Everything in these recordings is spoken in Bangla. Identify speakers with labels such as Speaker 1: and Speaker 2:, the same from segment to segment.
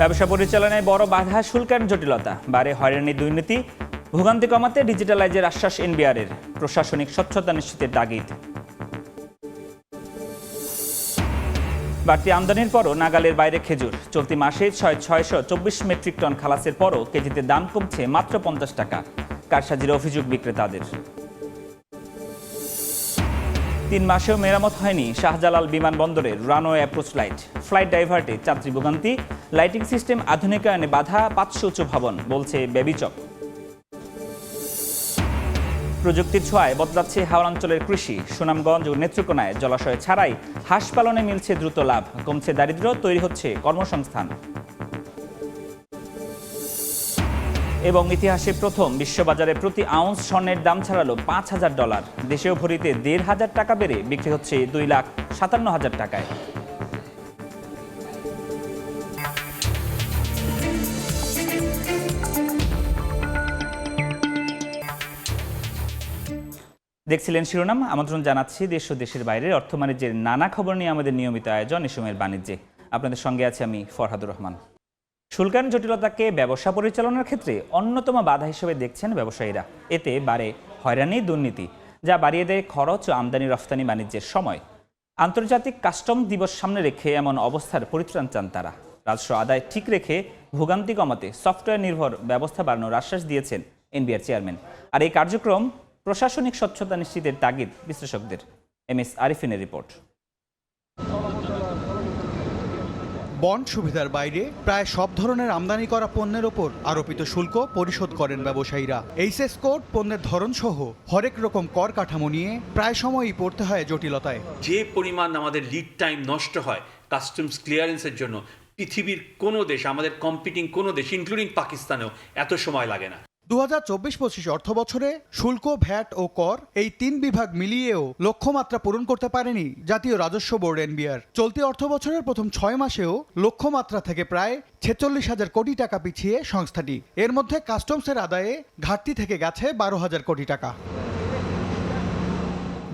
Speaker 1: ব্যবসা পরিচালনায় বড় বাধা শুল্কায়ন জটিলতা, বাড়ে হয়রানি দুর্নীতি, ভোগান্তি কমাতে ডিজিটালাইজের আশ্বাস এনবিআরের, প্রশাসনিক স্বচ্ছতা নিশ্চিতের তাগিদ। বাড়তি আমদানির পরও নাগালের বাইরে খেজুর, চলতি মাসে 624 মেট্রিক টন খালাসের পরও কেজিতে দাম কমছে মাত্র 50 টাকা, কারসাজির অভিযোগ বিক্রেতাদের। 3 মাসেও মেরামত হয়নি শাহজালাল বিমানবন্দরের রানওয়ে অ্যাপ্রোচ লাইট, ফ্লাইট ডাইভার্টে যাত্রী ভোগান্তি, লাইটিং সিস্টেম আধুনিকায়নে বাধা 500 উঁচু ভবন, বলছে বেবিচক। প্রযুক্তির ছোঁয়ায় বদলাচ্ছে হাওড়াঞ্চলের কৃষি, সুনামগঞ্জ ও নেত্রকোনায় জলাশয় ছাড়াই হাঁস পালনে মিলছে দ্রুত লাভ, কমছে দারিদ্র্য, তৈরি হচ্ছে কর্মসংস্থান। এবং ইতিহাসে প্রথম বিশ্ববাজারে প্রতি আউন্স স্বর্ণের দাম ছাড়ালো $5,000, দেশেও ভরিতে 1,500 টাকা বেড়ে বিক্রি হচ্ছে 2,57,000 টাকায়। দেখছিলেন শিরোনাম। আমন্ত্রণ জানাচ্ছি দেশ ও দেশের বাইরের অর্থ বাণিজ্যের নানা খবর নিয়ে আমাদের নিয়মিত আয়োজন এ সময়ের বাণিজ্যে। আপনাদের সঙ্গে আছি আমি ফরহাদুর রহমান। শুল্কায়ন জটিলতাকে ব্যবসা পরিচালনার ক্ষেত্রে অন্যতম বাধা হিসেবে দেখছেন ব্যবসায়ীরা। এতে বাড়ে হয়রানি দুর্নীতি, যা বাড়িয়ে দেয় খরচ ও আমদানি রফতানি বাণিজ্যের সময়। আন্তর্জাতিক কাস্টম দিবস সামনে রেখে এমন অবস্থার পরিত্রাণ চান তারা। রাজস্ব আদায় ঠিক রেখে ভোগান্তি কমাতে সফটওয়্যার নির্ভর ব্যবস্থা বাড়ানোর আশ্বাস দিয়েছেন এনবিআর চেয়ারম্যান। আর এই কার্যক্রম প্রশাসনিক স্বচ্ছতা নিশ্চিতের তাগিদ বিশ্লেষকদের। MS আরিফিনের report.
Speaker 2: বন্ড সুবিধার বাইরে প্রায় সব ধরনের আমদানি করা পণ্যের ওপর আরোপিত শুল্ক পরিশোধ করেন ব্যবসায়ীরা। এইচএস কোড, পণ্যের ধরন সহ হরেক রকম কর কাঠামো নিয়ে প্রায় সময়ই পড়তে হয় জটিলতায়।
Speaker 3: যে পরিমাণ আমাদের লিড টাইম নষ্ট হয় কাস্টমস ক্লিয়ারেন্সের জন্য, পৃথিবীর কোনো দেশ, আমাদের কম্পিটিং কোনো দেশ ইনক্লুডিং পাকিস্তানেও এত সময় লাগে না।
Speaker 2: 2024-25 অর্থ বছরে শুল্ক, ভ্যাট ও কর এই 3 বিভাগ মিলিয়েও লক্ষ্যমাত্রা পূরণ করতে পারেনি জাতীয় রাজস্ব বোর্ড এনবিআর। চলতি অর্থ বছরের প্রথম 6 মাসেও লক্ষ্যমাত্রা থেকে প্রায় 46,000 কোটি টাকা পিছিয়ে সংস্থাটি। এর মধ্যে কাস্টমসের আদায়ে ঘাটতি থেকে গেছে 12,000 কোটি টাকা।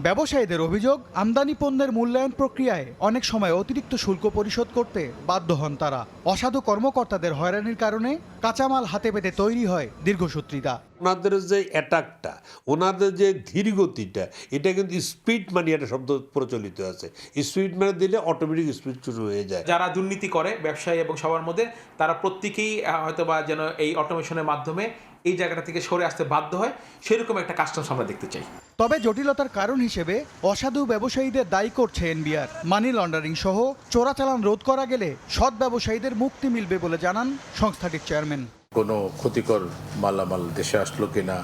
Speaker 2: ব্যবসায়ীদের অভিযোগ, আমদানি পণ্যের মূল্যায়ন প্রক্রিয়ায় অনেক সময় অতিরিক্ত শুল্ক পরিশোধ করতে বাধ্য হন তারা। অসাধু কর্মকর্তাদের হয়রানির কারণে কাঁচামাল হাতে পেতে তৈরি হয় দীর্ঘসূত্রিতা।
Speaker 4: ওনাদের যে অ্যাটাকটা, ওনাদের যে ধীরগতিটা, এটা কিন্তু স্পিড মানি একটা শব্দ প্রচলিত আছে। স্পিড মানি দিলে অটোমেটিক স্পিড শুরু হয়ে যায়।
Speaker 5: যারা দুর্নীতি করে ব্যবসায়ী এবং সবার মধ্যে, তারা প্রত্যেকেই হয়তোবা যেন এই অটোমেশনের মাধ্যমে এই জায়গাটা থেকে সরে আসতে বাধ্য হয়, সেরকম একটা কাস্টমস আমরা দেখতে চাই।
Speaker 2: তবে জটিলতার কারণ হিসেবে অসাধু ব্যবসায়ীদের দায়ী করছে এনবিআর। মানি লন্ডারিং সহ চোরাচালান রোধ করা গেলে সৎ ব্যবসায়ীদের মুক্তি মিলবে বলে জানান সংস্থাটির চেয়ারম্যান।
Speaker 6: কোনো ক্ষতিকর মালামাল দেশে আসলো কিনা,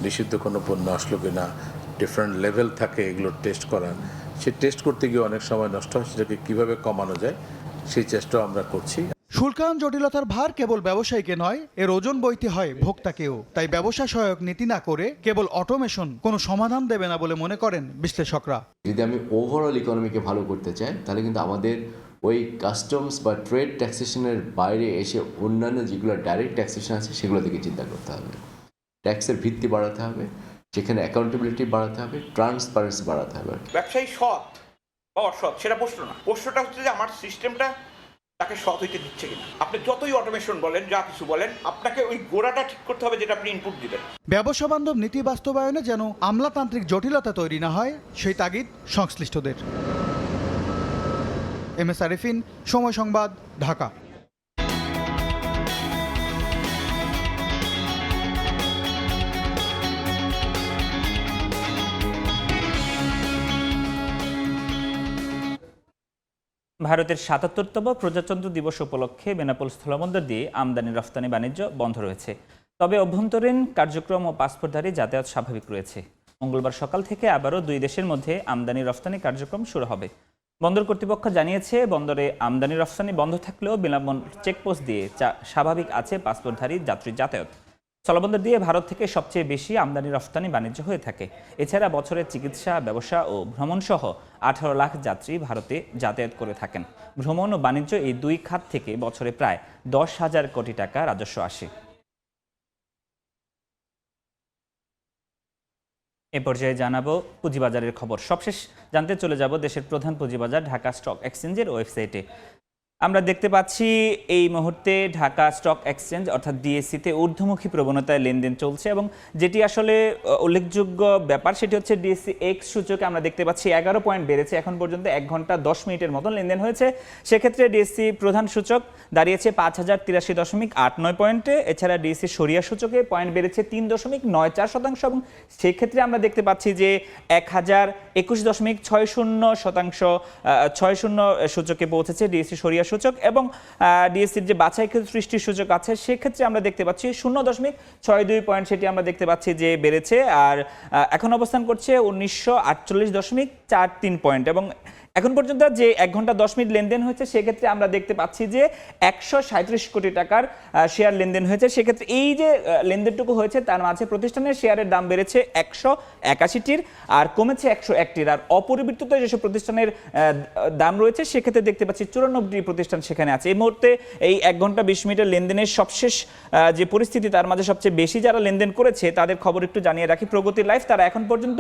Speaker 6: নিষিদ্ধ কোনো পণ্য আসলো কিনা, ডিফারেন্ট লেভেল থাকে এগুলো টেস্ট করার। সেই টেস্ট করতে গিয়ে অনেক সময় নষ্ট হয়, সেটাকে কীভাবে কমানো যায় সেই চেষ্টাও আমরা করছি।
Speaker 2: শুল্কায়ন জটিলতার ভার কেবল ব্যবসায়ীকে নয়, এর ওজন বইতে হয় ভোক্তাকেও। তাই ব্যবসা সহায়ক নীতি না করে কেবল অটোমেশন কোনো সমাধান দেবে না বলে মনে করেন বিশ্লেষকরা।
Speaker 7: যদি আমি ওভারঅল ইকোনমিকে ভালো করতে চাই, তাহলে কিন্তু আমাদের ওই কাস্টমস বা ট্রেড ট্যাক্সেশনের বাইরে এসে অন্যান্য যেগুলো ডাইরেক্ট ট্যাক্সেশন আছে সেগুলো দিকে চিন্তা করতে হবে। ট্যাক্সের ভিত্তি বাড়াতে হবে, সেখানে অ্যাকাউন্টেবিলিটি বাড়াতে হবে, ট্রান্সপারেন্সি বাড়াতে হবে।
Speaker 8: ব্যবসায়ী সৎ বা অসৎ সেটা প্রশ্ন না, প্রশ্নটা হচ্ছে যে আমার সিস্টেমটা তাকে সৎ হইতে দিচ্ছে কিনা। আপনি যতই অটোমেশন বলেন, যা কিছু বলেন, আপনাকে ওই গোড়াটা ঠিক করতে হবে যেটা আপনি ইনপুট দিবেন।
Speaker 2: ব্যবসা বান্ধব নীতি বাস্তবায়নে যেন আমলাতান্ত্রিক জটিলতা তৈরি না হয়, সেই তাগিদ সংশ্লিষ্টদের। এমএস আরিফিন, সময় সংবাদ, ঢাকা।
Speaker 1: ভারতের ৭৭তম প্রজাতন্ত্র দিবস উপলক্ষে বেনাপোল স্থলবন্দর দিয়ে আমদানি রফতানি বাণিজ্য বন্ধ রয়েছে। তবে অভ্যন্তরীণ কার্যক্রম ও পাসপোর্টধারী যাতায়াত স্বাভাবিক রয়েছে। মঙ্গলবার সকাল থেকে আবারও 2 দেশের মধ্যে আমদানি রফতানি কার্যক্রম শুরু হবে। বন্দর কর্তৃপক্ষ জানিয়েছে, বন্দরে আমদানি রফতানি বন্ধ থাকলেও বিমানবন্দর চেকপোস্ট দিয়ে স্বাভাবিক আছে পাসপোর্টধারী যাত্রীর যাতায়াত। স্থলবন্দর দিয়ে ভারত থেকে সবচেয়ে বেশি আমদানি রফতানি বাণিজ্য হয়ে থাকে। এছাড়া বছরে চিকিৎসা, ব্যবসা ও ভ্রমণ সহ 18 লাখ যাত্রী ভারতে যাতায়াত করে থাকেন। ভ্রমণ ও বাণিজ্য এই 2 খাত থেকে বছরে প্রায় 10,000 কোটি টাকা রাজস্ব আসে। এ পর্যায়ে জানাবো পুঁজিবাজারের খবর। সবশেষ জানতে চলে যাব দেশের প্রধান পুঁজিবাজার ঢাকা স্টক এক্সচেঞ্জের ওয়েবসাইটে। আমরা দেখতে পাচ্ছি এই মুহূর্তে ঢাকা স্টক এক্সচেঞ্জ অর্থাৎ ডিএসসিতে ঊর্ধ্বমুখী প্রবণতায় লেনদেন চলছে এবং যেটি আসলে উল্লেখযোগ্য ব্যাপার সেটি হচ্ছে ডিএসসি এক্স সূচকে আমরা দেখতে পাচ্ছি 11 পয়েন্ট বেড়েছে। এখন পর্যন্ত 1 ঘন্টা 10 মিনিটের মতো লেনদেন হয়েছে। সেক্ষেত্রে ডিএসসি প্রধান সূচক দাঁড়িয়েছে 5083.89 পয়েন্টে। এছাড়া ডিএসসি সরিয়া সূচকে পয়েন্ট বেড়েছে 3.94% এবং সেক্ষেত্রে আমরা দেখতে পাচ্ছি যে 1021.60% সূচকে পৌঁছেছে ডিএসসি সরিয়া সূচক এবং ডিএসসির যে বাছাইকৃত সৃষ্টি সূচক আছে সেক্ষেত্রে আমরা দেখতে পাচ্ছি 0.62 পয়েন্ট সেটি আমরা দেখতে পাচ্ছি যে বেড়েছে আর এখন অবস্থান করছে 1948.43 পয়েন্ট এবং এখন পর্যন্ত যে 1 ঘন্টা 10 মিনিট লেনদেন হয়েছে সেক্ষেত্রে আমরা দেখতে পাচ্ছি যে 137 কোটি টাকার শেয়ার লেনদেন হয়েছে। সেক্ষেত্রে এই যে লেনদেনটুকু হয়েছে তার মাঝে প্রতিষ্ঠানের শেয়ারের দাম বেড়েছে 181টির আর কমেছে 101টির আর অপরিবর্তিত যেসব প্রতিষ্ঠানের দাম রয়েছে সেক্ষেত্রে দেখতে পাচ্ছি 94টি প্রতিষ্ঠান সেখানে আছে। এই মুহূর্তে এই 1 ঘন্টা 20 মিনিটের লেনদেনের সবশেষ যে পরিস্থিতি তার মাঝে সবচেয়ে বেশি যারা লেনদেন করেছে তাদের খবর একটু জানিয়ে রাখি। প্রগতি লাইফ তারা এখন পর্যন্ত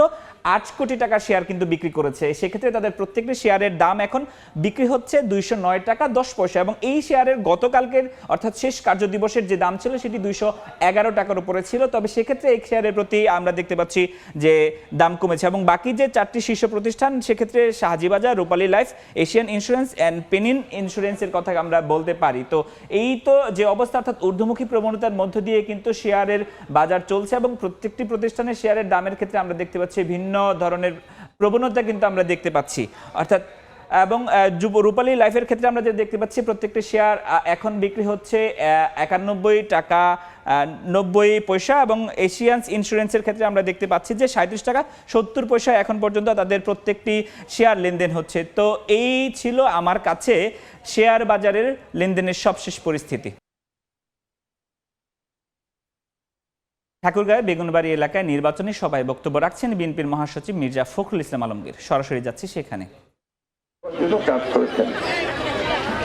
Speaker 1: 8 কোটি টাকার শেয়ার কিন্তু বিক্রি করেছে। সেক্ষেত্রে তাদের প্রত্যেকটি শেয়ারের দাম এখন বিক্রি হচ্ছে 209 টাকা 10 পয়সা এবং এই শেয়ারের গতকালকের অর্থাৎ শেষ কার্যদিবসের যে দাম ছিল সেটি 211 টাকার উপরে ছিল। তবে সেক্ষেত্রে এই শেয়ারের প্রতি আমরা দেখতে পাচ্ছি যে দাম কমেছে এবং বাকি যে 4টি শীর্ষ প্রতিষ্ঠান সেক্ষেত্রে শাহজিবাজার, রূপালী life, Asian insurance and Panin ইন্স্যুরেন্সের কথা আমরা বলতে পারি। তো এই তো যে অবস্থা অর্থাৎ ঊর্ধ্বমুখী প্রবণতার মধ্য দিয়ে কিন্তু শেয়ারের বাজার চলছে এবং প্রত্যেকটি প্রতিষ্ঠানের শেয়ারের দামের ক্ষেত্রে আমরা দেখতে পাচ্ছি ভিন্ন ধরনের প্রবণতা কিন্তু আমরা দেখতে পাচ্ছি অর্থাৎ এবং রূপালী লাইফের ক্ষেত্রে আমরা যে দেখতে পাচ্ছি প্রত্যেকটি শেয়ার এখন বিক্রি হচ্ছে 91 টাকা 90 পয়সা এবং এশিয়ান্স ইন্স্যুরেন্সের ক্ষেত্রে আমরা দেখতে পাচ্ছি যে 37 টাকা 70 পয়সা এখন পর্যন্ত তাদের প্রত্যেকটি শেয়ার লেনদেন হচ্ছে। তো এই ছিল আমার কাছে শেয়ার বাজারের লেনদেনের সবশেষ পরিস্থিতি। ঠাকুরগাঁও বেগুনবাড়ি এলাকায় নির্বাচনী সভায় বক্তব্য রাখছেন বিএনপির মহাসচিব মির্জা ফখরুল ইসলাম আলমগীর। সরাসরি যাচ্ছি সেখানে।
Speaker 9: কাজ করেছেন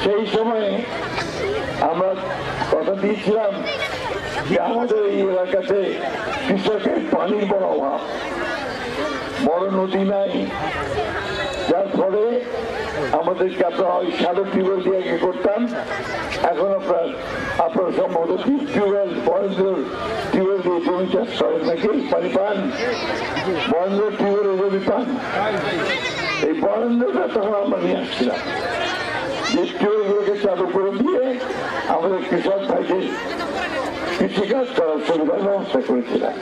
Speaker 9: সেই সময়ে আমরা কথা দিয়েছিলাম যে আমাদের এই এলাকাতে কৃষকের পানির বড় অভাব, বড় নদী নাই, যার ফলে আমাদেরকে আপনারা ওই শ্যালো টিউবওয়েল দিয়ে আগে করতাম, এখন আপনার সম্ভবত টিউবওয়েল বরেন্দ্র টিউবওয়েল দিয়ে জমি চাষ করেন নাকি? পানি পান বরেন্দ্র টিউবওয়েল জমি পান? এই বরেন্দ্রটা তখন আমরা নিয়ে আসছিলাম যে টিউবওয়েলগুলোকে চালু করে দিয়ে আমাদের কৃষক ভাইদের কৃষিকাজ করার সুবিধার ব্যবস্থা করেছিলাম।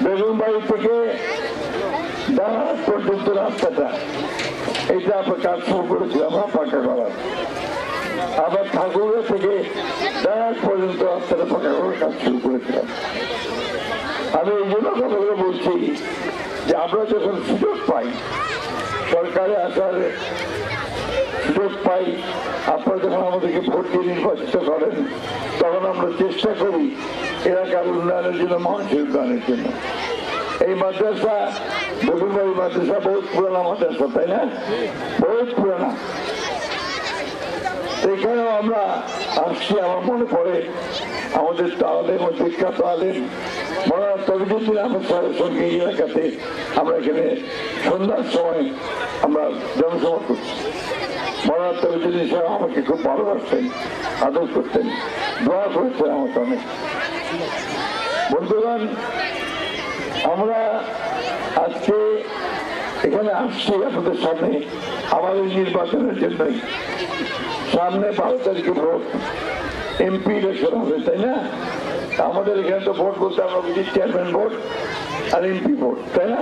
Speaker 9: বেগুনবাড়ি থেকে দাঁড়ার পর্যন্ত রাস্তাটা এটা আমরা কাজ শুরু করেছিলাম পাকা করার। আবার ঠাকুরগাঁও থেকে দাঁড়ার পর্যন্ত রাস্তাটা পাকা করার কাজ শুরু করেছিলাম। আমি এই জন্য কথাগুলো বলছি যে আমরা যখন সুযোগ পাই, সরকারে আসার সুযোগ পাই, আপনারা যখন আমাদেরকে ভোট দিয়ে নির্বাচিত করেন তখন আমরা চেষ্টা করি এলাকার উন্নয়নের জন্য, মানুষের উন্নয়নের জন্য। এই মাদ্রাসা বেগুনবাড়ি মাদ্রাসা বহুত পুরানা মাদ্রাসা, তাই না? বহুত পুরানা। এখানেও আমরা আসছি, আমার মনে পড়ে আমাদের আলেম ও বিখ্যাত আলেম মৌলানা তবিজুদ্দিন আহমেদ সাহেবের সঙ্গে এই এলাকাতে আমরা এখানে সন্ধ্যার সময় আমরা জনসভা করছি। মৌলানা তবিজুদ্দিন সাহেব আমাকে খুব ভালোবাসতেন, আদর করতেন, দোয়া করেছেন আমাকে অনেক। বন্ধুগণ, আমরা আজকে এখানে আসছি আপনাদের সামনে আমাদের নির্বাচনের জন্যই। সামনে 12 তারিখে ভোট, এমপি ইলেকশন হবে, তাই না? আমাদের এখানে তো ভোট বলতে আমরা বুঝি চেয়ারম্যান ভোট আর এমপি ভোট, তাই না?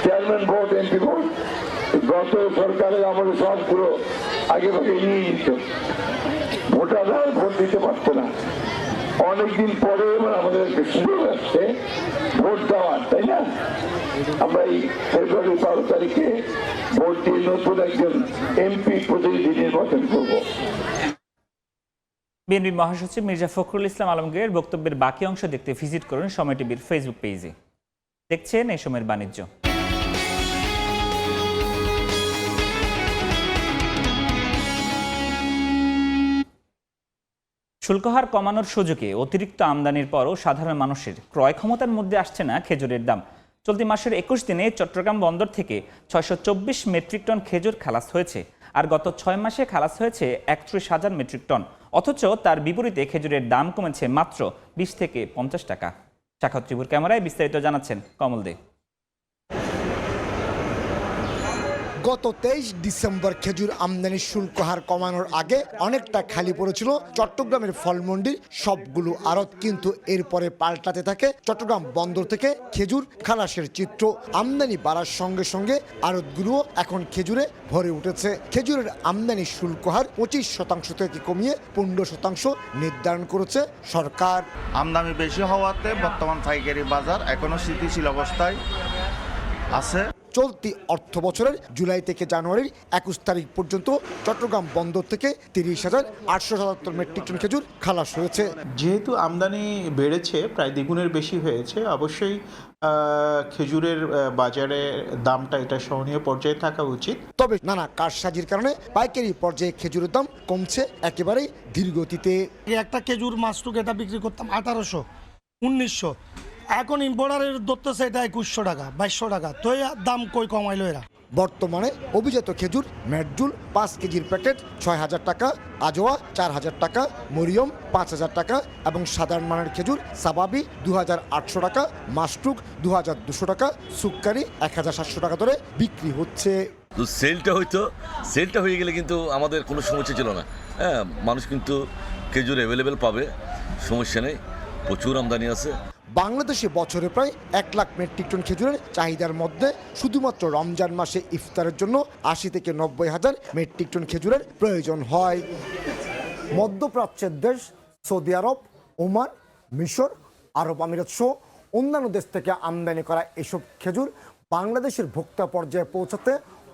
Speaker 9: চেয়ারম্যান ভোট, এমপি ভোট গত সরকারের আমাদের সবগুলো আগে ভাগে নিয়ে নিত, ভোটাররা ভোট দিতে পারতো না। অনেকদিন পরে আমাদের সুযোগ আসছে ভোট দেওয়ার, তাই না? আমরা এই ফেব্রুয়ারি 12 তারিখে ভোট দিয়ে নতুন একজন এমপি প্রতিনিধি নির্বাচন করব।
Speaker 1: বিএনপি মহাসচিব মির্জা ফখরুল ইসলাম আলমগীরের বক্তব্যের বাকি অংশ দেখতে ভিজিট করুন সময় টিভির ফেসবুক পেজে। দেখছেন এই সময়ের বাণিজ্য। শুল্কহার কমানোর সুযোগে অতিরিক্ত আমদানির পরও সাধারণ মানুষের ক্রয় ক্ষমতার মধ্যে আসছে না খেজুরের দাম। চলতি মাসের 21 দিনে চট্টগ্রাম বন্দর থেকে 624 মেট্রিক টন খেজুর খালাস হয়েছে। আর গত 6 মাসে খালাস হয়েছে 31,000 মেট্রিক টন। অথচ তার বিপরীতে খেজুরের দাম কমেছে মাত্র 20 থেকে 50 টাকা। শাখাত ত্রিপুর ক্যামেরায় বিস্তারিত জানাচ্ছেন কমল দে।
Speaker 10: গত 23 ডিসেম্বর খেজুর আমদানির শুল্ক হার কমানোর আগে অনেকটা খালি পড়েছিল চট্টগ্রামের ফলমন্ডির সবগুলো আড়ত, কিন্তু এরপরে পাল্টাতে থাকে চট্টগ্রাম বন্দর থেকে খেজুর খালাসের চিত্র। আমদানি বাড়ার সঙ্গে সঙ্গে আড়তগুলোও এখন খেজুরে ভরে উঠেছে। খেজুরের আমদানি শুল্ক হার 25% থেকে কমিয়ে 15% নির্ধারণ করেছে সরকার।
Speaker 11: আমদানি বেশি হওয়াতে বর্তমান পাইকারি বাজার এখনো স্থিতিশীল অবস্থায় আছে।
Speaker 10: চলতি অর্থ বছরের জুলাই থেকে জানুয়ারির 21 তারিখ পর্যন্ত চট্টগ্রাম বন্দর থেকে 30,877 মেট্রিক টন খেজুর খালাস হয়েছে।
Speaker 12: যেহেতু আমদানি বেড়েছে, প্রায় দ্বিগুণের বেশি হয়েছে, অবশ্যই খেজুরের বাজারে দামটা এটা সহনীয় পর্যায়ে থাকা উচিত।
Speaker 10: তবে নানা কারসাজির কারণে পাইকারি পর্যায়ে খেজুরের দাম কমছে একেবারেই ধীর গতিতে।
Speaker 13: একটা খেজুর মাসটুক এটা বিক্রি করতাম 1800, 1900, এখন ইম্পোর্টারের ধরতেছে এটা 2100 টাকা, 2200 টাকা। তো দাম কই কমাইলো এরা?
Speaker 10: বর্তমানে অভিজাত খেজুর ম্যাটজুল 5 কেজির প্যাকেট 6,000 টাকা, আজোয়া 4,000 টাকা, মরিয়ম 5,000 টাকা এবং সাধারণ মানের খেজুর সাবাবি 2,800 টাকা, মাসটুক 2,200 টাকা, সুক্কারি 1,700 টাকা ধরে বিক্রি হচ্ছে।
Speaker 14: তো সেলটা হয়ে গেলে কিন্তু আমাদের কোনো সমস্যা ছিল না। হ্যাঁ, মানুষ কিন্তু খেজুর অ্যাভেলেবেল পাবে, সমস্যা নেই, প্রচুর আমদানি আছে।
Speaker 10: বাংলাদেশে বছরে প্রায় 1 লাখ মেট্রিক টন খেজুরের চাহিদার মধ্যে শুধুমাত্র রমজান মাসে ইফতারের জন্য 80 থেকে 90,000 মেট্রিক টন খেজুরের প্রয়োজন হয়। মধ্যপ্রাচ্যের দেশ সৌদি আরব, ওমান, মিশর, আরব আমিরাত সহ অন্যান্য দেশ থেকে আমদানি করা এসব খেজুর বাংলাদেশের ভোক্তা পর্যায়ে পৌঁছাতে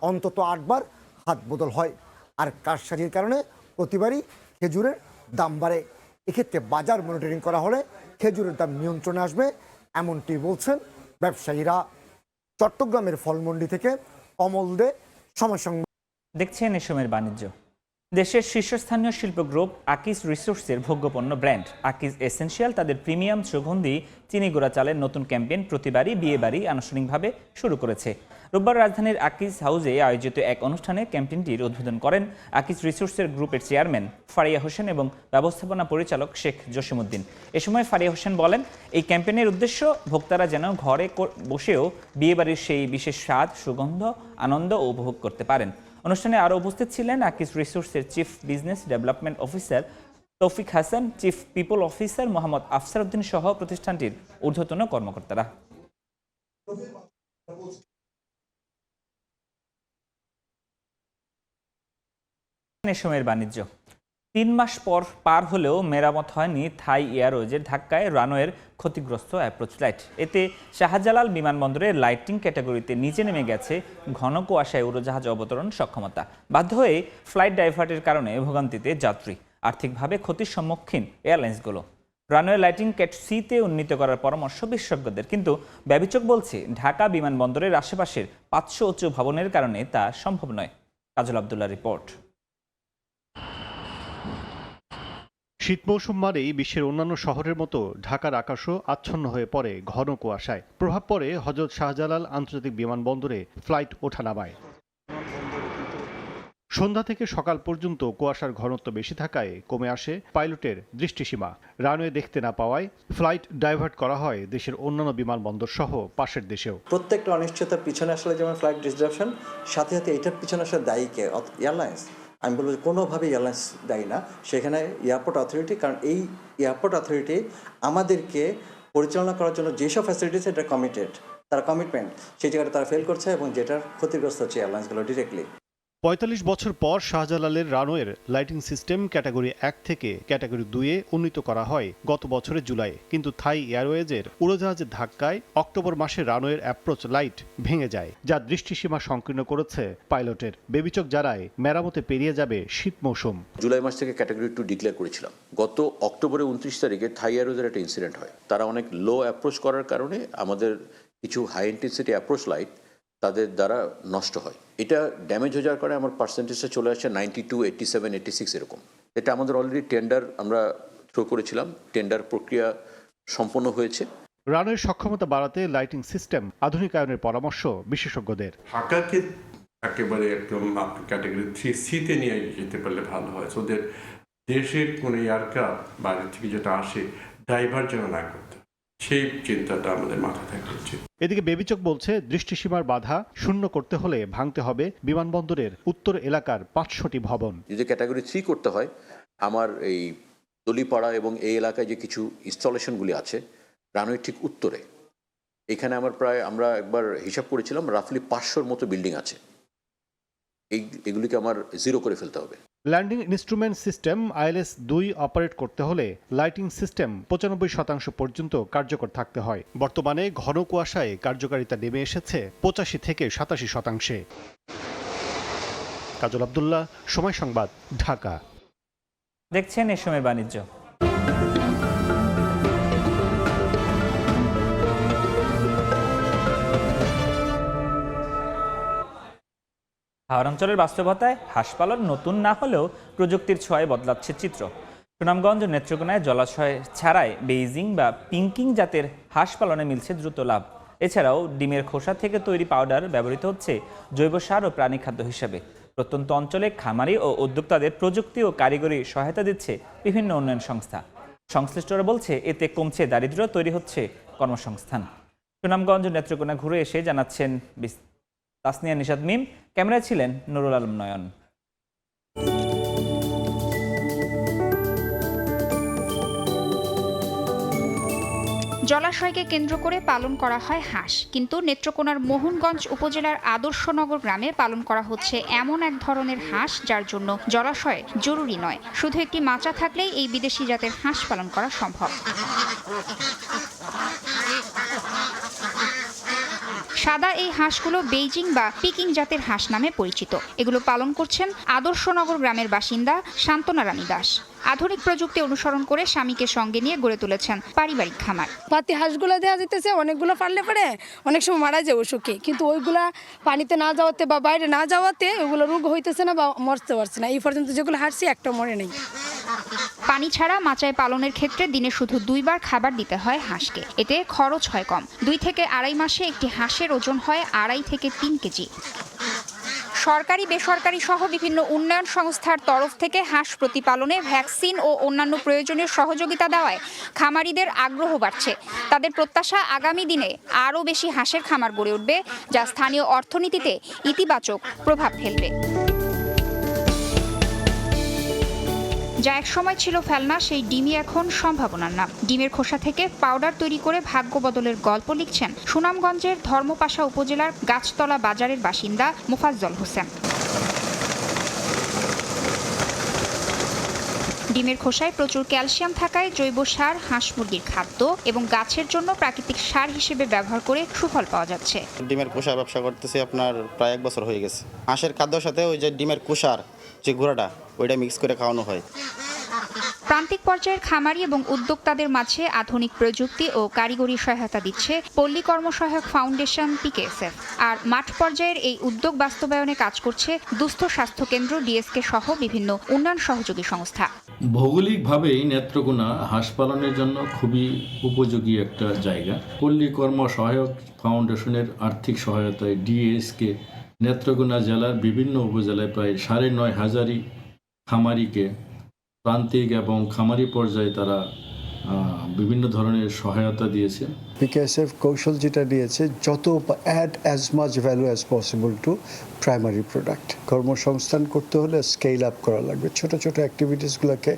Speaker 10: অন্তত 8 বার হাত বদল হয়। আর কারসাজির কারণে প্রতিবারই খেজুরের দাম বাড়ে। এক্ষেত্রে বাজার মনিটরিং করা হলে খেজুরের দাম নিয়ন্ত্রণে আসবে, এমনটি বলছেন ব্যবসায়ীরা। চট্টগ্রামের ফলমন্ডি থেকে কমল দে, সময় সংবাদ।
Speaker 1: দেখছেন এ সময়ের বাণিজ্য। দেশের শীর্ষস্থানীয় শিল্প গ্রুপ আকিজ রিসোর্সের ভোগ্যপণ্য ব্র্যান্ড আকিজ এসেনশিয়াল তাদের প্রিমিয়াম সুগন্ধি চিনি গুঁড়া চালের নতুন ক্যাম্পেইন প্রতিবারই বিয়েবাড়ি আনুষ্ঠানিকভাবে শুরু করেছে। রোববার রাজধানীর আকিজ হাউসে আয়োজিত এক অনুষ্ঠানে ক্যাম্পেইনটির উদ্বোধন করেন আকিজ রিসোর্সের গ্রুপের চেয়ারম্যান ফারিয়া হোসেন এবং ব্যবস্থাপনা পরিচালক শেখ জসিমউদ্দিন। এ সময় ফারিয়া হোসেন বলেন, এই ক্যাম্পেইনের উদ্দেশ্য ভোক্তারা যেন ঘরে বসেও বিয়েবাড়ির সেই বিশেষ স্বাদ, সুগন্ধ, আনন্দ উপভোগ করতে পারেন। অনুষ্ঠানে আরও উপস্থিত ছিলেন আকিজ রিসোর্সের চিফ বিজনেস ডেভেলপমেন্ট অফিসার তৌফিক Hasan, chief people officer Mohammad Afsar Uddin সহ প্রতিষ্ঠানটির ঊর্ধ্বতন কর্মকর্তারা। সময়ের বাণিজ্য। 3 মাস পার হলেও মেরামত হয়নি থাই এয়ারওয়েজের ধাক্কায় রানওয়ের ক্ষতিগ্রস্ত অ্যাপ্রোচ লাইট। এতে শাহজালাল বিমানবন্দরের লাইটিং ক্যাটাগরিতে নিচে নেমে গেছে ঘন কুয়াশায় উড়োজাহাজ অবতরণ সক্ষমতা। বাধ্য হয়ে ফ্লাইট ডাইভার্টের কারণে ভোগান্তিতে যাত্রী, আর্থিকভাবে ক্ষতির সম্মুখীন এয়ারলাইন্সগুলো। রানওয়ে লাইটিং ক্যাট সিতে উন্নীত করার পরামর্শ বিশেষজ্ঞদের, কিন্তু ব্যবিচক বলছে ঢাকা বিমানবন্দরের আশেপাশের 500 উঁচু ভবনের কারণে তা সম্ভব নয়। কাজল আব্দুল্লাহ রিপোর্ট।
Speaker 15: শীত মৌসুম মানেই বিশ্বের অন্যান্য শহরের মতো ঢাকার আকাশও আচ্ছন্ন হয়ে পড়ে ঘন কুয়াশায়। প্রভাব পড়ে হযরত শাহজালাল আন্তর্জাতিক বিমানবন্দরে ফ্লাইট ওঠানামায়। সন্ধ্যা থেকে সকাল পর্যন্ত কুয়াশার ঘনত্ব বেশি থাকায় কমে আসে পাইলটের দৃষ্টিসীমা। রানওয়ে দেখতে না পাওয়ায় ফ্লাইট ডাইভার্ট করা হয় দেশের অন্যান্য বিমানবন্দর সহ পাশের দেশেও।
Speaker 16: প্রত্যেকটা অনিশ্চয়তার পিছনে আসলে যেমন ফ্লাইট ডিসরাপশন, সাথে সাথে এটার পিছনে আসলে দায়ী কে? এয়ারলাইন্স। আমি বলবো কোনোভাবেই এয়ারলাইন্স দায়ী না, সেখানে এয়ারপোর্ট অথরিটি। কারণ এই এয়ারপোর্ট অথরিটি আমাদেরকে পরিচালনা করার জন্য যেসব ফ্যাসিলিটিস এটা তারা কমিটমেন্ট, সেই জায়গাটা তারা ফেল করছে এবং যেটার ক্ষতিগ্রস্ত হচ্ছে এয়ারলাইন্সগুলো ডিরেক্টলি।
Speaker 15: ৪৫ বছর পর শাহজালালের রানওয়ের লাইটিং সিস্টেম ক্যাটাগরি 1 থেকে ক্যাটাগরি 2-এ উন্নীত করা হয় গত বছরের জুলাই। কিন্তু থাই এয়ারওয়েজের উড়োজাহাজের ধাক্কায় অক্টোবর মাসে রানওয়ের অ্যাপ্রোচ লাইট ভেঙে যায়, যা দৃষ্টিসীমা সংকীর্ণ করেছে পাইলটের। বেবিচক জানায় মেরামতে পেরিয়ে যাবে শীত মৌসুম।
Speaker 17: জুলাই মাস থেকে ক্যাটাগরি 2 ডিক্লেয়ার করেছিলাম। গত অক্টোবরে 29 তারিখে থাই এয়ারওয়েজের একটা ইনসিডেন্ট হয়। তারা অনেক লো অ্যাপ্রোচ করার কারণে আমাদের কিছু হাই ইন্টেন্সিটি অ্যাপ্রোচ লাইট তাদের দ্বারা নষ্ট হয়। এটা ড্যামেজ হয়ে যাওয়ার কারণে আমার পার্সেন্টেজটা চলে আসছে 92, 87, 86 এরকম। এটা আমাদের অলরেডি টেন্ডার আমরা থ্রো করেছিলাম, টেন্ডার প্রক্রিয়া সম্পন্ন হয়েছে।
Speaker 15: রানওয়ের সক্ষমতা বাড়াতে লাইটিং সিস্টেম আধুনিকায়নের পরামর্শ বিশেষজ্ঞদের।
Speaker 11: ঢাকাকে
Speaker 18: একেবারে একদম ক্যাটাগরি 3C-তে নিয়ে যেতে পারলে ভালো হয়, ওদের দেশের কোনো এয়ারক্রাফট বাইরে থেকে যেটা আসে ড্রাইভার যেন না করতে, সেই চিন্তাটা আমাদের মাথা থাকা উচিত।
Speaker 15: এদিকে বেবিচক বলছে দৃষ্টিসীমার বাধা শূন্য করতে হলে ভাঙতে হবে বিমানবন্দরের উত্তর এলাকার 500টি ভবন।
Speaker 17: যদি ক্যাটাগরি 3 করতে হয়, আমার এই দলিপাড়া এবং এই এলাকায় যে কিছু ইনস্টলেশনগুলি আছে রানওয়ে ঠিক উত্তরে, এখানে আমরা একবার হিসাব করেছিলাম রাফলি 500-র মতো বিল্ডিং আছে, এগুলিকে আমার জিরো করে ফেলতে হবে।
Speaker 15: Landing instrument system ILS-2 operate করতে হলে লাইটিং সিস্টেম 95% পর্যন্ত কার্যকর থাকতে হয়। বর্তমানে ঘন কুয়াশায় কার্যকারিতা নেমে এসেছে 85 থেকে 87%। কাজল আব্দুল্লাহ, সময় সংবাদ, ঢাকা।
Speaker 1: দেখছেন এ সময় বাণিজ্য। হাওড়াঞ্চলের বাস্তবতায় হাঁস পালন নতুন না হলেও প্রযুক্তির ছোঁয়ায় বদলাচ্ছে চিত্র। সুনামগঞ্জ নেত্রকোনায় জলাশয় ছাড়াই বেইজিং বা পিঙ্কিং জাতের হাঁস পালনে মিলছে দ্রুত লাভ। এছাড়াও ডিমের খোসা থেকে তৈরি পাউডার ব্যবহৃত হচ্ছে জৈব সার ও প্রাণী খাদ্য হিসেবে। প্রত্যন্ত অঞ্চলে খামারি ও উদ্যোক্তাদের প্রযুক্তি ও কারিগরি সহায়তা দিচ্ছে বিভিন্ন উন্নয়ন সংস্থা। সংশ্লিষ্টরা বলছে এতে কমছে দারিদ্র্য, তৈরি হচ্ছে কর্মসংস্থান। সুনামগঞ্জ নেত্রকোনা ঘুরে এসে জানাচ্ছেন তাসনিয়া নিশাদ মিম, ক্যামেরায় ছিলেন নুরুল আলম নয়ন।
Speaker 19: জলাশয়কে কেন্দ্র করে পালন করা হয় হাঁস, কিন্তু নেত্রকোনার মোহনগঞ্জ উপজেলার আদর্শনগর গ্রামে পালন করা হচ্ছে এমন এক ধরনের হাঁস যার জন্য জলাশয় জরুরি নয়। শুধু একটি মাচা থাকলেই এই বিদেশি জাতের হাঁস পালন করা সম্ভব। সাদা এই হাঁসগুলো বেইজিং বা পিকিং জাতের হাঁস নামে পরিচিত। এগুলো পালন করছেন আদর্শনগর গ্রামের বাসিন্দা শান্তনা রানী দাস। আধুনিক প্রযুক্তি অনুসরণ করে স্বামীকে সঙ্গে নিয়ে গড়ে তুলেছেন পারিবারিক খামার।
Speaker 20: পাতি হাঁসগুলো দেওয়া যেতেছে, অনেকগুলো পারলে পরে অনেক সময় মারা যায় অসুখে, কিন্তু ওইগুলা পানিতে না যাওয়াতে বা বাইরে না যাওয়াতে ওগুলো রোগ হইতেছে না বা মরতে পারছে না। এই পর্যন্ত যেগুলো হাঁটছি একটা মরে নেই।
Speaker 19: পানি ছাড়া মাচায় পালনের ক্ষেত্রে দিনে শুধু 2 বার খাবার দিতে হয় হাঁসকে। এতে খরচ হয় কম। 2 থেকে আড়াই মাসে একটি হাঁসের ওজন হয় 2.5 থেকে 3 কেজি। সরকারি বেসরকারি সহ বিভিন্ন উন্নয়ন সংস্থার তরফ থেকে হাঁস প্রতিপালনে ভ্যাকসিন ও অন্যান্য প্রয়োজনীয় সহযোগিতা দেওয়ায় খামারিদের আগ্রহ বাড়ছে। তাদের প্রত্যাশা আগামী দিনে আরও বেশি হাঁসের খামার গড়ে উঠবে, যা স্থানীয় অর্থনীতিতে ইতিবাচক প্রভাব ফেলবে। যা একসময় ছিল ফেলনা, সেই ডিমই এখন সম্ভাবনার নাম। ডিমের খোসা থেকে পাউডার তৈরি করে ভাগ্য বদলের গল্প লিখছেন সুনামগঞ্জের ধর্মপাশা উপজেলার গাছতলা বাজারের বাসিন্দা মোফাজ্জল হোসেন। ডিমের খোসায় প্রচুর ক্যালসিয়াম থাকায় জৈব সার, হাঁস মুরগির খাদ্য এবং গাছের জন্য প্রাকৃতিক সার হিসেবে ব্যবহার করে সুফল পাওয়া যাচ্ছে।
Speaker 21: ডিমের খোসা ব্যবসা করতেছি আপনার প্রায় 1 বছর হয়ে গেছে। হাঁসের খাদ্যর সাথে ওই যে ডিমের খোসার যে গুঁড়াটা ওইটা মিক্স করে খাওয়ানো হয়।
Speaker 19: প্রান্তিক পর্যায়ের খামারি এবং উদ্যোক্তাদের মাঝে আধুনিক প্রযুক্তি ও কারিগরি সহায়তা দিচ্ছে পল্লী কর্মসহায়ক ফাউন্ডেশন PKSF। আর মাঠ পর্যায়ের এই উদ্যোগ বাস্তবায়নে কাজ করছে দুস্থ স্বাস্থ্য কেন্দ্র DSK সহ বিভিন্ন উন্নয়ন সহযোগী সংস্থা।
Speaker 22: ভৌগোলিকভাবেই নেত্রকোনা হাঁস পালনের জন্য খুবই উপযোগী একটা জায়গা। পল্লী কর্মসহায়ক ফাউন্ডেশনের আর্থিক সহায়তায় DSK নেত্রকোনা জেলার বিভিন্ন উপজেলায় প্রায় 9,500 খামারিকে প্রান্তিক এবং খামারি পর্যায়ে তারা বিভিন্ন ধরনের সহায়তা দিয়েছে।
Speaker 23: PKSF কৌশল যেটা দিয়েছে, যত add as much value as possible to primary product. কর্মসংস্থান করতে হলে স্কেল আপ করা লাগবে, ছোট ছোট অ্যাক্টিভিটিসগুলোকে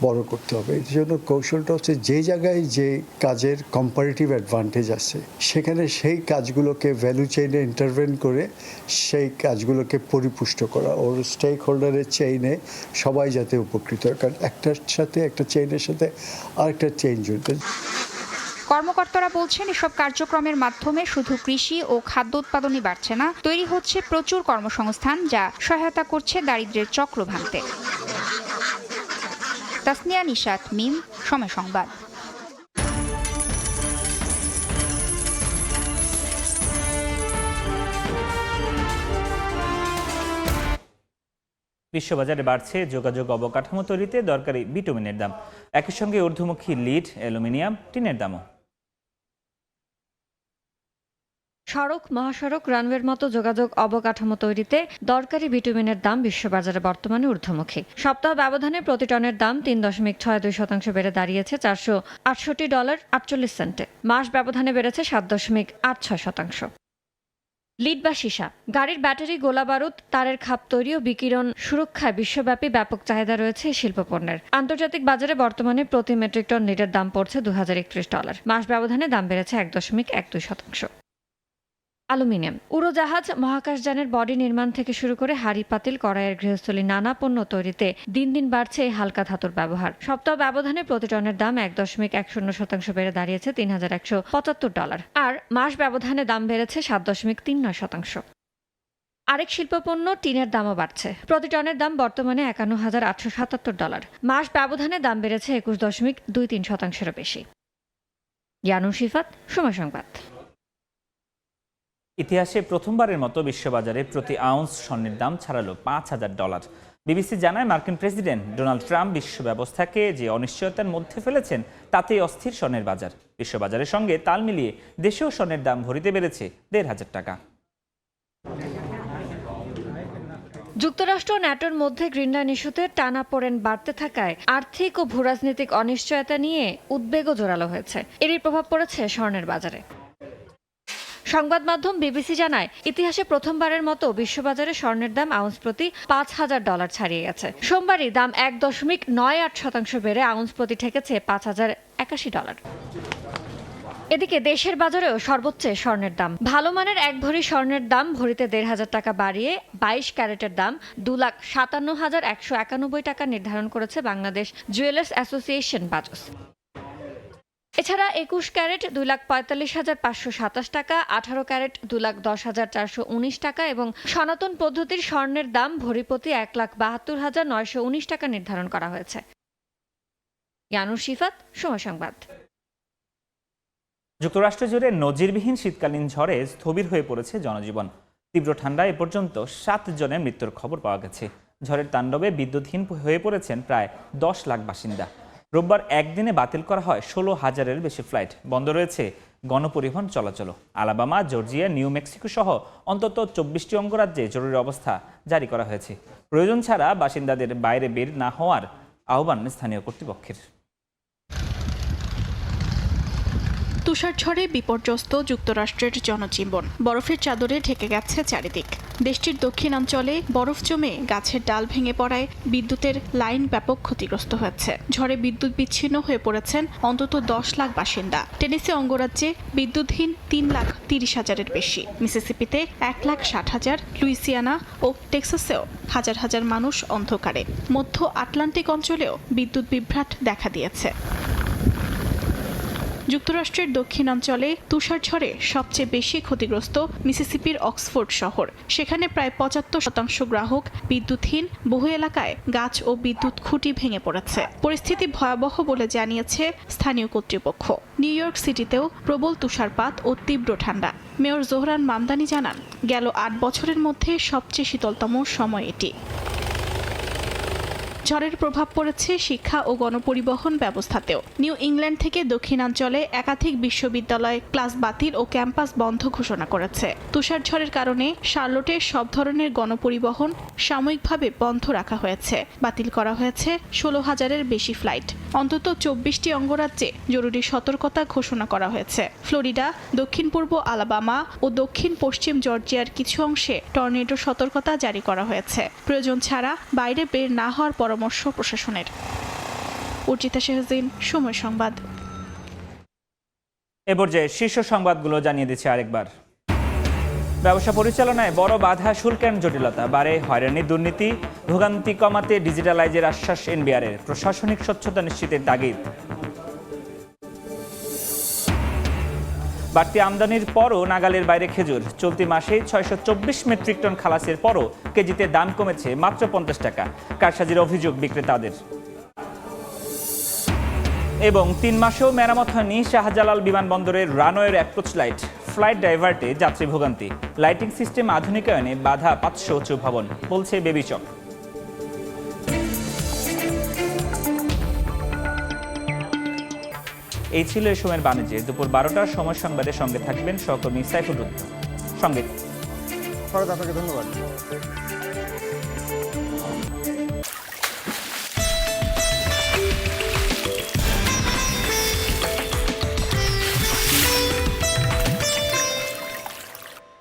Speaker 23: বড় করতে হবে। এর জন্য কৌশলটা হচ্ছে যে জায়গায় যে কাজের কম্পারেটিভ অ্যাডভান্টেজ আছে সেখানে সেই কাজগুলোকে ভ্যালু চেইনে ইন্টারভেন করে সেই কাজগুলোকে পরিপুষ্ট করা, ওর স্টেক হোল্ডারের চেইনে সবাই যাতে উপকৃত হয়, কারণ একটার সাথে একটা চেইনের সাথে আরেকটা চেইন জড়িত।
Speaker 19: কর্মকর্তারা বলছেন এসব কার্যক্রমের মাধ্যমে শুধু কৃষি ও খাদ্য উৎপাদনই বাড়ছে না, তৈরি হচ্ছে প্রচুর কর্মসংস্থান, যা সহায়তা করছে দারিদ্র্যের চক্র ভাঙতে। তাসনিয়া নিশাত মিম, সময় সংবাদ।
Speaker 1: বিশ্ববাজারে বাড়ছে যোগাযোগ অবকাঠামো তৈরিতে দরকারি বিটুমিনের দাম। একই সঙ্গে ঊর্ধ্বমুখী লিড, অ্যালুমিনিয়াম, টিনের দামও।
Speaker 3: সড়ক, মহাসড়ক, রানওয়ের মতো যোগাযোগ অবকাঠামো তৈরিতে দরকারি ভিটামিনের দাম বিশ্ববাজারে বর্তমানে ঊর্ধ্বমুখী। সপ্তাহ ব্যবধানে প্রতি টনের দাম ৩.৬২% বেড়ে দাঁড়িয়েছে $468.48। মাস ব্যবধানে বেড়েছে 7.86%। লিড বা সীসা, গাড়ির ব্যাটারি, গোলা বারুদ, তারের খাপ তৈরি ও বিকিরণ সুরক্ষায় বিশ্বব্যাপী ব্যাপক চাহিদা রয়েছে এই শিল্পপণ্যের। আন্তর্জাতিক বাজারে বর্তমানে প্রতি মেট্রিক টন লিডের দাম পড়ছে $2031। মাস ব্যবধানে দাম বেড়েছে 1.12%। অ্যালুমিনিয়াম, উড়োজাহাজ, মহাকাশযানের বডি নির্মাণ থেকে শুরু করে হাঁড়ি পাতিল, কড়াইয়ের গৃহস্থলী নানা পণ্য তৈরিতে দিন দিন বাড়ছে এই হালকা ধাতুর ব্যবহার। সপ্তাহ ব্যবধানে প্রতি টনের দাম 1.10% বেড়ে দাঁড়িয়েছে $3175। আর মাস ব্যবধানে দাম বেড়েছে 7.39%। আরেক শিল্পপণ্য টিনের দামও বাড়ছে। প্রতি টনের দাম বর্তমানে $51,877। মাস ব্যবধানে দাম বেড়েছে 21.23%-এরও বেশি। ইয়ানুর শিফাত, সময় সংবাদ।
Speaker 1: ইতিহাসে প্রথমবারের মতো বিশ্ববাজারে প্রতি আউন্স স্বর্ণের দাম ছাড়ালো $5,000। বিবিসি জানায়, মার্কিন প্রেসিডেন্ট ডোনাল্ড ট্রাম্প বিশ্ব ব্যবস্থাকে যে অনিশ্চয়তার মধ্যে ফেলেছেন তাতেই অস্থির স্বর্ণের বাজার। বিশ্ববাজারের সঙ্গে তাল মিলিয়ে দেশেও স্বর্ণের দাম ভরিতে বেড়েছে $1,500।
Speaker 3: যুক্তরাষ্ট্র ও ন্যাটোর মধ্যে গ্রিনল্যান্ড ইস্যুতে টানাপোড়েন বাড়তে থাকায় আর্থিক ও ভূরাজনৈতিক অনিশ্চয়তা নিয়ে উদ্বেগও জোরালো হয়েছে। এরই প্রভাব পড়েছে স্বর্ণের বাজারে। সংবাদ মাধ্যম বিবিসি জানায়, ইতিহাসে প্রথমবারের মতো বিশ্ববাজারে স্বর্ণের দাম আউন্স প্রতি $5,000 ছাড়িয়ে গেছে। সোমবারই দাম 1.98% বেড়ে আউন্স প্রতি ঠেকেছে $5,081। এদিকে দেশের বাজারেও সর্বোচ্চ স্বর্ণের দাম। ভালো মানের 1 ভরি স্বর্ণের দাম ভরিতে $1,500 বাড়িয়ে 22 ক্যারেটের দাম $2,57,191 নির্ধারণ করেছে বাংলাদেশ জুয়েলার্স অ্যাসোসিয়েশন বাজস। এছাড়া 21 ক্যারেট $2,45,527 টাকা, 18 ক্যারেট $2,10,419 টাকা এবং সনাতন পদ্ধতির স্বর্ণের দাম ভরিপ্রতি $1,72,919 টাকা নির্ধারণ করা হয়েছে। ইয়ানুর শিফাত, সময় সংবাদ।
Speaker 1: যুক্তরাষ্ট্র জুড়ে নজিরবিহীন শীতকালীন ঝড়ে স্থবির হয়ে পড়েছে জনজীবন। তীব্র ঠান্ডায় এ পর্যন্ত 7 জনের মৃত্যুর খবর পাওয়া গেছে। ঝড়ের তাণ্ডবে বিদ্যুৎহীন হয়ে পড়েছেন প্রায় 10 লাখ বাসিন্দা। রোববার একদিনে বাতিল করা হয় 16,000-এর বেশি ফ্লাইট। বন্ধ রয়েছে গণপরিবহন চলাচল। আলাবামা, জর্জিয়া, নিউ মেক্সিকো সহ অন্তত 24টি অঙ্গরাজ্যে জরুরি অবস্থা জারি করা হয়েছে। প্রয়োজন ছাড়া বাসিন্দাদের বাইরে বের না হওয়ার আহ্বান স্থানীয় কর্তৃপক্ষের।
Speaker 4: তুষারঝড়ে বিপর্যস্ত যুক্তরাষ্ট্রের জনজীবন। বরফের চাদরে ঢেকে গেছে চারিদিক। দেশটির দক্ষিণাঞ্চলে বরফ জমে গাছের ডাল ভেঙে পড়ায় বিদ্যুতের লাইন ব্যাপক ক্ষতিগ্রস্ত হয়েছে। ঝড়ে বিদ্যুৎ বিচ্ছিন্ন হয়ে পড়েছেন অন্তত 10 লাখ বাসিন্দা। টেনেসি অঙ্গরাজ্যে বিদ্যুৎহীন 3,30,000-এর বেশি। মিসিসিপিতে 1,60,000, লুইসিয়ানা ও টেক্সাসেও হাজার হাজার মানুষ অন্ধকারে। মধ্য আটলান্টিক অঞ্চলেও বিদ্যুৎ বিভ্রাট দেখা দিয়েছে। যুক্তরাষ্ট্রের দক্ষিণাঞ্চলে তুষারঝড়ে সবচেয়ে বেশি ক্ষতিগ্রস্ত মিসিসিপির অক্সফোর্ড শহর। সেখানে প্রায় 75% গ্রাহক বিদ্যুৎহীন। বহু এলাকায় গাছ ও বিদ্যুৎ খুঁটি ভেঙে পড়েছে। পরিস্থিতি ভয়াবহ বলে জানিয়েছে স্থানীয় কর্তৃপক্ষ। নিউ ইয়র্ক সিটিতেও প্রবল তুষারপাত ও তীব্র ঠান্ডা। মেয়র জোহরান মামদানি জানান, গেল 8 বছরের মধ্যে সবচেয়ে শীতলতম সময় এটি। ঝড়ের প্রভাব পড়েছে শিক্ষা ও গণপরিবহন ব্যবস্থাতেও। নিউ ইংল্যান্ড থেকে দক্ষিণাঞ্চলে একাধিক বিশ্ববিদ্যালয় ক্লাস বাতিল ও ক্যাম্পাস বন্ধ ঘোষণা করেছে। তুষারঝড়ের কারণে শার্লটে সব ধরনের গণপরিবহন সাময়িকভাবে বন্ধ রাখা হয়েছে। বাতিল করা হয়েছে 16,000-এর বেশি ফ্লাইট। অন্তত 24টি অঙ্গরাজ্যে জরুরি সতর্কতা ঘোষণা করা হয়েছে। ফ্লোরিডা, দক্ষিণ পূর্ব আলাবামা ও দক্ষিণ পশ্চিম জর্জিয়ার কিছু অংশে টর্নেডো সতর্কতা জারি করা হয়েছে। প্রয়োজন ছাড়া বাইরে বের না হওয়ার পরামর্শ প্রশাসনের। অর্জিতা শেহজিন, সময় সংবাদ।
Speaker 1: এ পর্যায়ে শীর্ষ সংবাদগুলো জানিয়ে দিচ্ছে আরেকবার। ব্যবসা পরিচালনায় বড় বাধা শুল্কের জটিলতা, বাড়ে হয়রানি, দুর্নীতি, ভোগান্তি কমাতে ডিজিটালাইজের আশ্বাস এনবিআরের, প্রশাসনিক স্বচ্ছতা নিশ্চিতের তাগিদ। বাড়তি আমদানির পরও নাগালের বাইরে খেজুর। চলতি মাসে 624 মেট্রিক টন খালাসের পরও কেজিতে দাম কমেছে মাত্র 50 টাকা। কারসাজির অভিযোগ বিক্রেতাদের। এবং 3 মাসেও মেরামত হয়নি শাহজালাল বিমানবন্দরের রানওয়ের অ্যাপ্রোচ লাইট। ফ্লাইট ডাইভার্টে যাত্রী ভোগান্তি। লাইটিং সিস্টেম আধুনিকায়নে বাধা 500 উঁচু ভবন, বলছে বেবিচক। এই ছিল এই সময়ের বাণিজ্যে। দুপুর 12টার সময় সংবাদের সঙ্গে থাকবেন সহকর্মী সাইফুর রুদ্র। সঙ্গে।
Speaker 10: ফরাদ, আপনাকে ধন্যবাদ।